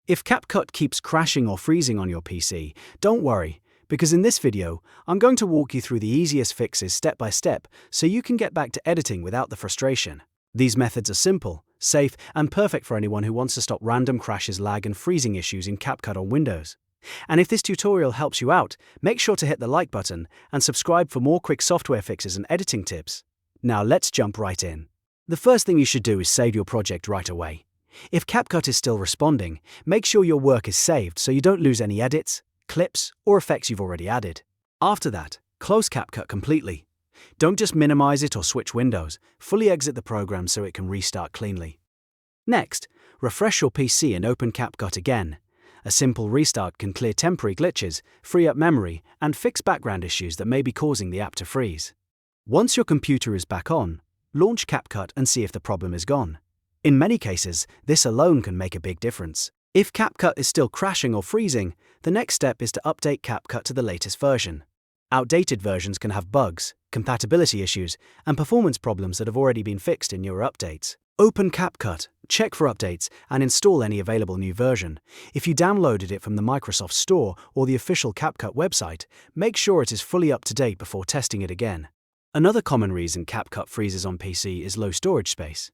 If CapCut keeps crashing or freezing on your PC, don't worry, because in this video, I'm going to walk you through the easiest fixes step by step so you can get back to editing without the frustration. These methods are simple, safe, and perfect for anyone who wants to stop random crashes, lag, and freezing issues in CapCut on Windows. And if this tutorial helps you out, make sure to hit the like button and subscribe for more quick software fixes and editing tips. Now let's jump right in. The first thing you should do is save your project right away. If CapCut is still responding, make sure your work is saved so you don't lose any edits, clips, or effects you've already added. After that, close CapCut completely. Don't just minimize it or switch windows, fully exit the program so it can restart cleanly. Next, refresh your PC and open CapCut again. A simple restart can clear temporary glitches, free up memory, and fix background issues that may be causing the app to freeze. Once your computer is back on, launch CapCut and see if the problem is gone. In many cases, this alone can make a big difference. If CapCut is still crashing or freezing, the next step is to update CapCut to the latest version. Outdated versions can have bugs, compatibility issues, and performance problems that have already been fixed in newer updates. Open CapCut, check for updates, and install any available new version. If you downloaded it from the Microsoft Store or the official CapCut website, make sure it is fully up to date before testing it again. Another common reason CapCut freezes on PC is low storage space.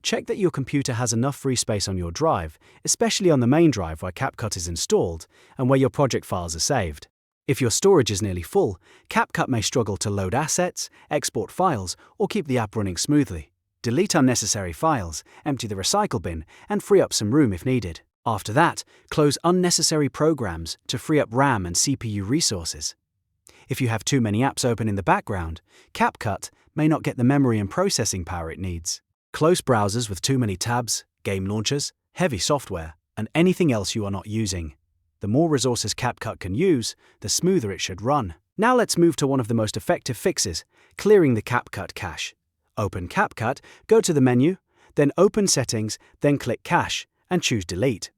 Check that your computer has enough free space on your drive, especially on the main drive where CapCut is installed and where your project files are saved. If your storage is nearly full, CapCut may struggle to load assets, export files, or keep the app running smoothly. Delete unnecessary files, empty the recycle bin, and free up some room if needed. After that, close unnecessary programs to free up RAM and CPU resources. If you have too many apps open in the background, CapCut may not get the memory and processing power it needs. Close browsers with too many tabs, game launchers, heavy software, and anything else you are not using. The more resources CapCut can use, the smoother it should run. Now let's move to one of the most effective fixes, clearing the CapCut cache. Open CapCut, go to the menu, then Open Settings, then click Cache, and choose Delete.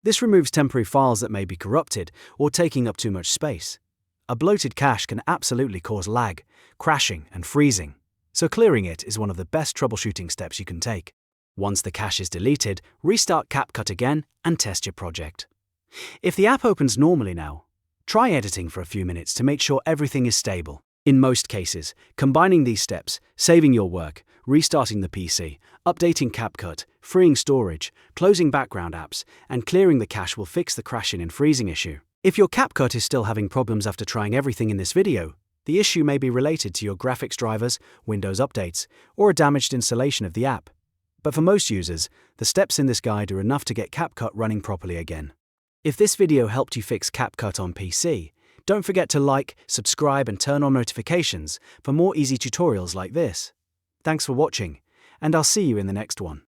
This removes temporary files that may be corrupted or taking up too much space. A bloated cache can absolutely cause lag, crashing, and freezing, so clearing it is one of the best troubleshooting steps you can take. Once the cache is deleted, restart CapCut again and test your project. If the app opens normally now, try editing for a few minutes to make sure everything is stable. In most cases, combining these steps, saving your work, restarting the PC, updating CapCut, freeing storage, closing background apps, and clearing the cache will fix the crashing and freezing issue. If your CapCut is still having problems after trying everything in this video, the issue may be related to your graphics drivers, Windows updates, or a damaged installation of the app. But for most users, the steps in this guide are enough to get CapCut running properly again. If this video helped you fix CapCut on PC, don't forget to like, subscribe, and turn on notifications for more easy tutorials like this. Thanks for watching, and I'll see you in the next one.